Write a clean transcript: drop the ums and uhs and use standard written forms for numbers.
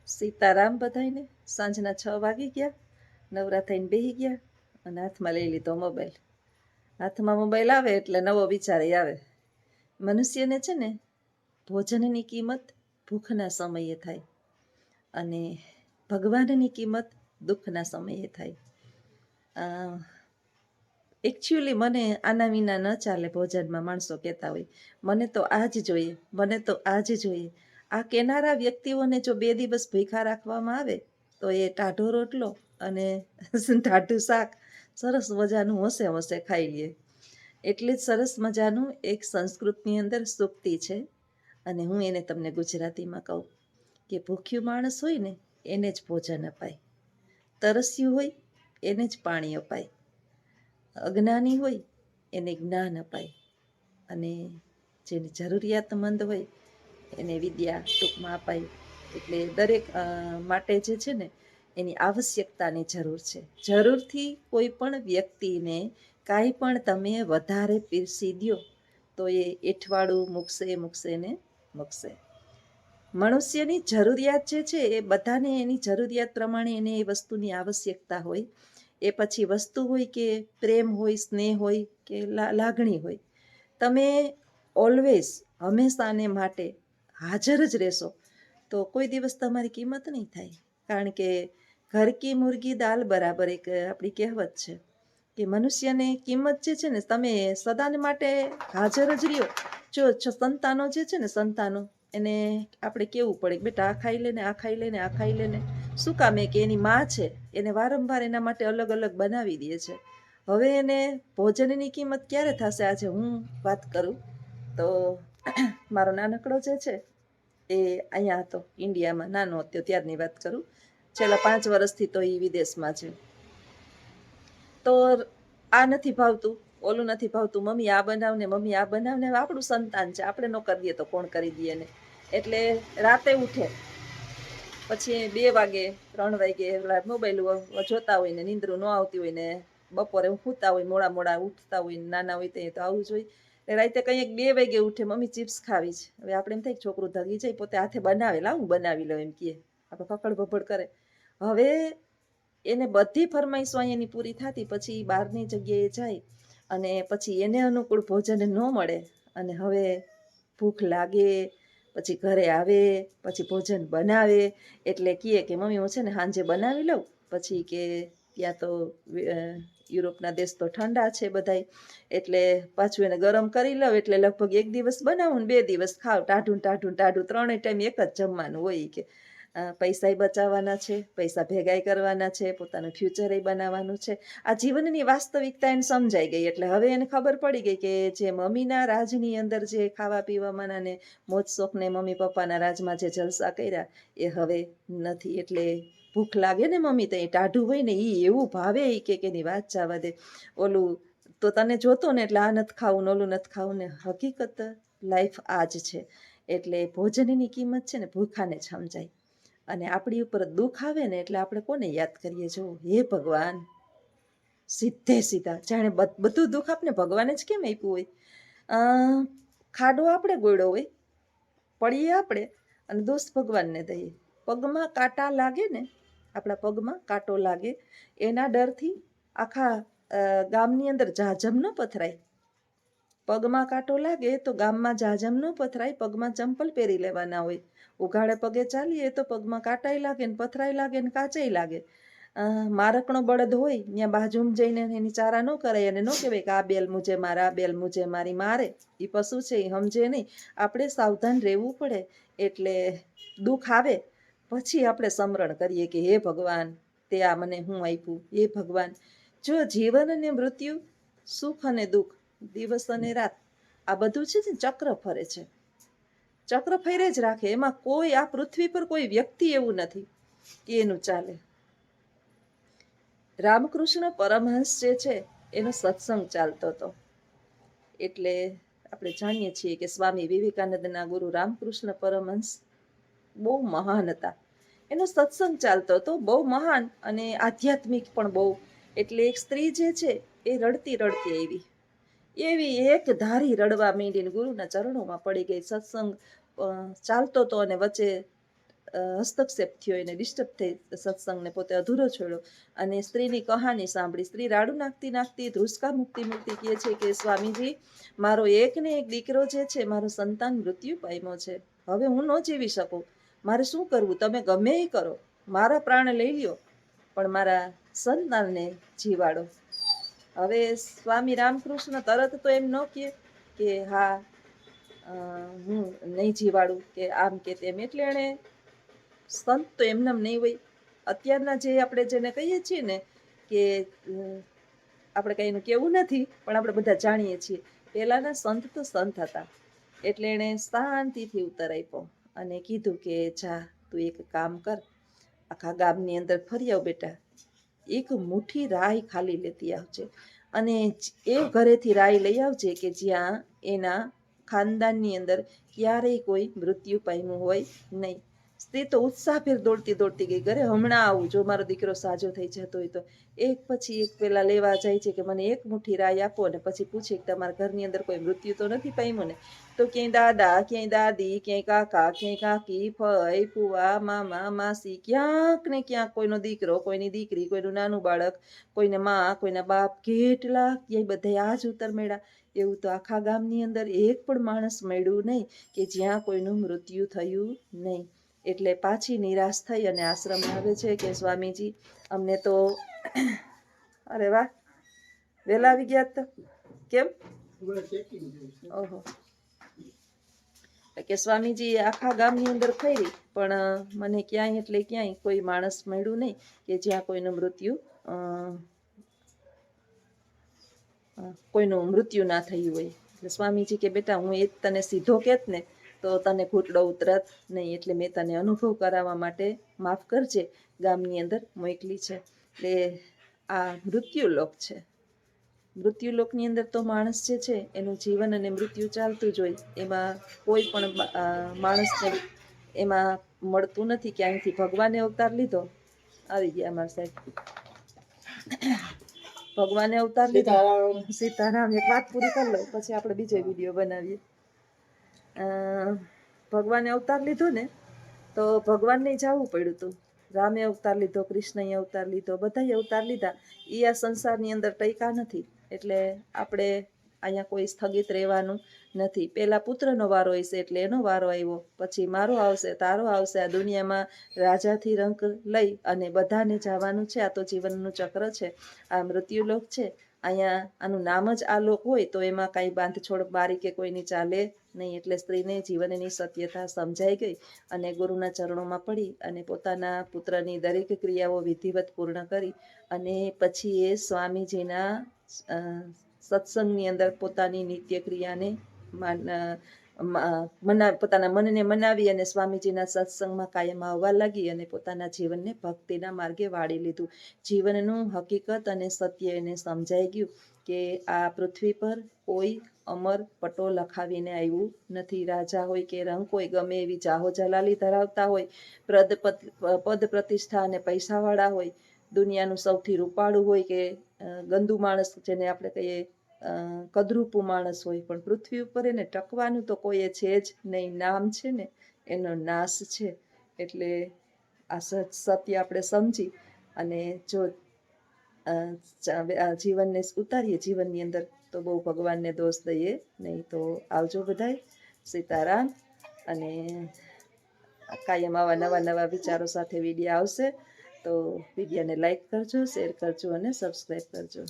સીતારામ બધાયને. સાંજના 6 વાગી ગયા, નવરા થઈને બેસી ગયા અને હાથમાં લઈ લીધો મોબાઈલ. હાથમાં મોબાઈલ આવે એટલે નવો વિચાર આવે. મનુષ્યને છે ને ભોજનની કિંમત ભૂખના સમયે થાય અને ભગવાનની કિંમત દુઃખના સમયે થાય. એકચ્યુઅલી મને આના વિના ન ચાલે. ભોજનમાં માણસો કહેતા હોય મને તો આ જ જોઈએ, મને તો આ જ જોઈએ. આ કહેનારા વ્યક્તિઓને જો 2 દિવસ ભૂખ્યા રાખવામાં આવે તો એ ટાઢો રોટલો અને ટાઢું શાક સરસ મજાનું હોંશે હોંશે ખાઈ લે. એટલે જ સરસ મજાનું એક સંસ્કૃતની અંદર સૂક્તિ છે અને હું એને તમને ગુજરાતીમાં કહું કે ભૂખ્યું માણસ હોય ને એને જ ભોજન અપાય, તરસ્યું હોય એને જ પાણી અપાય, અજ્ઞાની હોય એને જ્ઞાન અપાય અને જેની જરૂરિયાતમંદ હોય એને વિદ્યા ટૂંકમાં અપાય. એટલે દરેક માટે જે છે ને એની આવશ્યકતાની જરૂર છે. જરૂરથી કોઈ પણ વ્યક્તિને કાંઈ પણ તમે વધારે પીરસી દો તો એ એઠવાડું મૂકશે ને મૂકશે. મનુષ્યની જરૂરિયાત જે છે એ બધાને એની જરૂરિયાત પ્રમાણે એને એ વસ્તુની આવશ્યકતા હોય. એ પછી વસ્તુ હોય કે પ્રેમ હોય, સ્નેહ હોય કે લાગણી હોય, તમે ઓલવેઝ હંમેશાને માટે હાજર જ રહેશો તો કોઈ દિવસ તમારી કિંમત નહીં થાય. કારણ કે ઘર કી મુર્ગી દાલ બરાબર એક આપણી કહેવત છે કે મનુષ્યને કિંમત જે છે ને તમે સદાને માટે હાજર જ રહ્યો. જો સંતાનો જે છે ને સંતાનો એને આપણે કેવું પડે કે બેટા આ ખાઈ લે ને, આ ખાઈ લે ને, આ ખાઈ લે ને. શું કામે કે એની માં છે એને વારંવાર એના માટે અલગ અલગ બનાવી દે છે. હવે એને ભોજનની કિંમત ક્યારે થશે? આજે હું વાત કરું તો મારો નાનકડો જે છે એ અહીંયા હતો ઇન્ડિયામાં, નાનો હતો ત્યારની વાત કરું. છેલ્લા 5 વર્ષથી તો એ વિદેશમાં છે. તો આ નથી ભાવતું, ઓલું નથી ભાવતું, મમ્મી આ બનાવ ને, મમ્મી આ બનાવ ને. આપણું સંતાન છે, આપણે ન કરી દઈએ તો કોણ કરી દઈએ ને. એટલે રાતે ઉઠે પછી 2 વાગે 3 વાગે મોબાઈલ જોતા હોય ને નીંદરું ન આવતી હોય ને બપોરે સૂતા હોય, મોડા ઉઠતા હોય, નાના હોય તો આવું જ હોય. રાતે કંઈક 2 વાગે ઉઠે, મમ્મી ચિપ્સ ખાવી છે. હવે આપણે એમ થાય છોકરું ધગી જાય, પોતે હાથે બનાવે, લાવ હું બનાવી લઉં એમ કહે, આપણે કકડ ભભડ કરે. હવે એને બધી ફરમાઈશો અહીંયાની પૂરી થતી પછી બહારની જગ્યાએ જાય અને પછી એને અનુકૂળ ભોજન ન મળે અને હવે ભૂખ લાગે, પછી ઘરે આવે, પછી ભોજન બનાવે એટલે કહે કે મમ્મી હું છે ને સાંજે બનાવી લઉં. પછી કે ત્યાં તો યુરોપના દેશ તો ઠંડા છે બધાય, એટલે પાછું એને ગરમ કરી લઉં એટલે લગભગ 1 દિવસ બનાવું ને 2 દિવસ ખાવ, ટાઢું 3 ટાઈમ એક જ જમવાનું હોય. કે પૈસાય બચાવવાના છે, પૈસા ભેગાઈ કરવાના છે, પોતાનું ફ્યુચર બનાવવાનું છે. આ જીવનની વાસ્તવિકતા એને સમજાઈ ગઈ. એટલે હવે એને ખબર પડી ગઈ કે જે મમ્મીના રાજની અંદર જે ખાવા પીવાના ને મોજ શોખને મમ્મી પપ્પાના રાજમાં જે જલસા કર્યા એ હવે નથી. એટલે ભૂખ લાગે ને મમ્મી તો એ ટાઢું હોય ને એ એવું ભાવે કે એની વાત જવા દે. ઓલું તો તને જોતો ને એટલે આ નથી ખાવું ને ઓલું નથી ખાવું ને. હકીકત લાઈફ આ જ છે. એટલે ભોજનની કિંમત છે ને ભૂખાને જ સમજાય. અને આપણી ઉપર દુઃખ આવે ને એટલે આપણે કોને યાદ કરીએ? જો હે ભગવાન, સીધા જાણે બધું દુઃખ આપણે ભગવાને જ કેમ આપ્યું હોય. ખાડો આપણે ગોળ્યો હોય, પડીએ આપણે અને દોષ ભગવાનને દઈએ. પગમાં કાંટા લાગે ને, આપણા પગમાં કાંટો લાગે એના ડરથી આખા ગામની અંદર જાજમ ન પથરાય. પગમાં કાંટો લાગે તો ગામમાં જાજમ ન પથરાય, પગમાં ચંપલ પહેરી લેવાના હોય. ઉઘાડે પગે ચાલીએ તો પગમાં કાંટાઈ લાગે ને પથરાઈ લાગે ને કાચાઈ લાગે. મારકણો બળદ હોય ત્યાં બાજુમાં જઈને એની ચારા ન કરાય અને ન કહેવાય કે આ બેલ મુજે મારા, આ બેલ મુજે મારી મારે. એ પશુ છે એ સમજે નહીં. આપણે સાવધાન રહેવું પડે. એટલે દુઃખ આવે પછી આપણે સ્મરણ કરીએ કે હે ભગવાન તે આ મને હું આપ્યું. હે ભગવાન, જો જીવન અને મૃત્યુ, સુખ અને દુઃખ, દિવસ અને રાત આ બધું છે ને ચક્ર ફરે છે, ચક્ર ફેરે જ રાખે. એમાં કોઈ આ પૃથ્વી પર કોઈ વ્યક્તિ એવું નથી કે એનું ચાલે. રામકૃષ્ણ પરમહંસ જે છે એનો સત્સંગ ચાલતો હતો. એટલે આપણે જાણીએ છીએ કે સ્વામી વિવેકાનંદના ગુરુ રામકૃષ્ણ પરમહંસ બહુ મહાન હતા. એનો સત્સંગ ચાલતો હતો, બહુ મહાન અને આધ્યાત્મિક પણ બહુ. એટલે એક સ્ત્રી જે છે એ રડતી એવી એક ધારી રડવા માંડીને ગુરુના ચરણોમાં પડી ગઈ. સત્સંગ ચાલતો હતો અને વચ્ચે હસ્તક્ષેપ થયો, એને ડિસ્ટર્બ થઈ સત્સંગને પોતે અધૂરો છોડ્યો અને સ્ત્રીની કહાની સાંભળી. સ્ત્રી રાડું નાખતી નાખતી ધ્રુસકા મૂકતી મૂકતી કહે છે કે સ્વામીજી, મારો એક ને એક દીકરો જે છે, મારો સંતાન મૃત્યુ પામ્યો છે. હવે હું ન જીવી શકું. મારે શું કરવું? તમે ગમે એ કરો, મારા પ્રાણ લઈ લ્યો, પણ મારા સંતાનને જીવાડો. હવે સ્વામી રામકૃષ્ણ તરત તો એમ ન કહે કે હા હું નહીં જીવાડું કે આમ કે તેમ. એટલે એણે સંત તો એમનેમ નહીં હોય. અત્યારના જે આપણે જેને કહીએ છીએ ને કે આપણે કંઈ એનું કેવું નથી, પણ આપણે બધા જાણીએ છીએ, પહેલાંના સંત તો સંત હતા. એટલે એણે શાંતિથી ઉત્તર આપ્યો અને કીધું કે જા તું એક કામ કર, આખા ગામની અંદર ફરી આવ બેટા, એક મુઠ્ઠી રાઈ ખાલી લેતી આવજે અને એ ઘરેથી રાઈ લઈ આવજે કે જ્યાં એના ખાનદાનની અંદર ક્યારેય કોઈ મૃત્યુ પામ્યું હોય નહીં. સ્ત્રી તો ઉત્સાહભેર દોડતી દોડતી ગઈ ઘરે, હમણાં આવું, જો મારો દીકરો સાજો થઈ જતો હોય તો. એક પછી એક પેલા લેવા જાય છે કે મને એક મુઠ્ઠી રાઈ આપો, અને પછી પૂછે કે તમારા ઘરની અંદર કોઈ મૃત્યુ તો નથી પામ્યું ને? તો ક્યાંય દાદા, ક્યાંય દાદી, ક્યાંય કાકા, ક્યાંય કાકી, ફઈ, ફુવા, મામા, માસી, ક્યાંક ને ક્યાંક કોઈનો દીકરો, કોઈની દીકરી, કોઈનું નાનું બાળક, કોઈને માં, કોઈના બાપ, કેટલા ક્યાંય બધા આ જ ઉત્તર મળ્યા. એવું તો આખા ગામની અંદર એક પણ માણસ મળ્યું નહીં કે જ્યાં કોઈનું મૃત્યુ થયું નહીં. એટલે પાછી નિરાશ થઈ અને આશ્રમ આવે છે કે સ્વામીજી અમને તો અરે વાહ, વહેલા આવી ગયા તો કેમ? ઓહો. કે સ્વામીજી આખા ગામની અંદર ફરી પણ મને ક્યાંય એટલે ક્યાંય કોઈ માણસ મળ્યું નહીં કે જ્યાં કોઈનું મૃત્યુ ના થયું હોય. એટલે સ્વામીજી કે બેટા હું એ તને સીધો કહેત ને તો તને ઘૂંટડો ઉતરત નહીં, એટલે મેં તને અનુભવ કરાવવા માટે માફ કરજે, ગામની અંદર મોકલી છે. એટલે આ મૃત્યુલોક છે. મૃત્યુલોકની અંદર તો માણસ જે છે એનું જીવન અને મૃત્યુ ચાલતું જ હોય. એમાં કોઈ પણ માણસને એમાં મળતું નથી કે અહીંથી ભગવાને અવતાર લીધો. આવી ગયા અમારા સાહેબ, ભગવાને અવતાર લીધો. સીતારામ. એક વાત પૂરી કરી લો પછી આપણે બીજો વિડીયો બનાવીએ. ભગવાને અવતાર લીધો ને તો ભગવાનને જવું પડ્યું હતું. રામે અવતાર લીધો, કૃષ્ણએ અવતાર લીધો, બધાએ અવતાર લીધા. એ આ સંસારની અંદર ટૈકા નથી. એટલે આપણે અહીંયા કોઈ સ્થગિત રહેવાનું નથી. પહેલાં પુત્રનો વારો હશે એટલે એનો વારો આવ્યો, પછી મારો આવશે, તારો આવશે. આ દુનિયામાં રાજાથી રંક લઈ અને બધાને જવાનું છે. આ તો જીવનનું ચક્ર છે, આ મૃત્યુલોક છે. અહીંયા આનું નામ જ આ લોક હોય તો એમાં કાંઈ બાંધછોડ બારી કે કોઈની ચાલે નહીં. એટલે સ્ત્રીને જીવનની સત્યતા સમજાઈ ગઈ અને ગુરુના ચરણોમાં પડી અને પોતાના પુત્રની દરેક ક્રિયાઓ વિધિવત પૂર્ણ કરી અને પછી એ સ્વામીજીના સત્સંગની અંદર પોતાની નિત્ય ક્રિયાને પોતાના મનને મનાવી અને સ્વામીજીના સત્સંગમાં કાયમ આવવા લાગી અને પોતાના જીવનને ભક્તિના માર્ગે વાળી લીધું. જીવનનું હકીકત અને સત્ય એને સમજાઈ ગયું કે આ પૃથ્વી પર કોઈ અમર પટો લખાવીને આવ્યું નથી. રાજા હોય કે રંક હોય, ગમે એવી જાહો જલાલી ધરાવતા હોય, પદ પ્રતિષ્ઠા અને પૈસાવાળા હોય, દુનિયાનું સૌથી રૂપાળું હોય કે ગંદુ માણસ જેને આપણે કહીએ કદરૂપું માણસ હોય, પણ પૃથ્વી ઉપર એને ટકવાનું તો કોઈ છે જ નહીં. નામ છે ને એનો નાશ છે. એટલે આ સત્ય આપણે સમજી અને જો જીવનને ઉતારીએ જીવનની અંદર તો બહુ ભગવાનને દોષ દઈએ નહીં. તો આવજો બધાય. સીતારામ. અને કાયમ આવા નવા નવા વિચારો સાથે વિડીયો આવશે તો વિડીયોને લાઈક કરજો, શેર કરજો અને સબસ્ક્રાઈબ કરજો.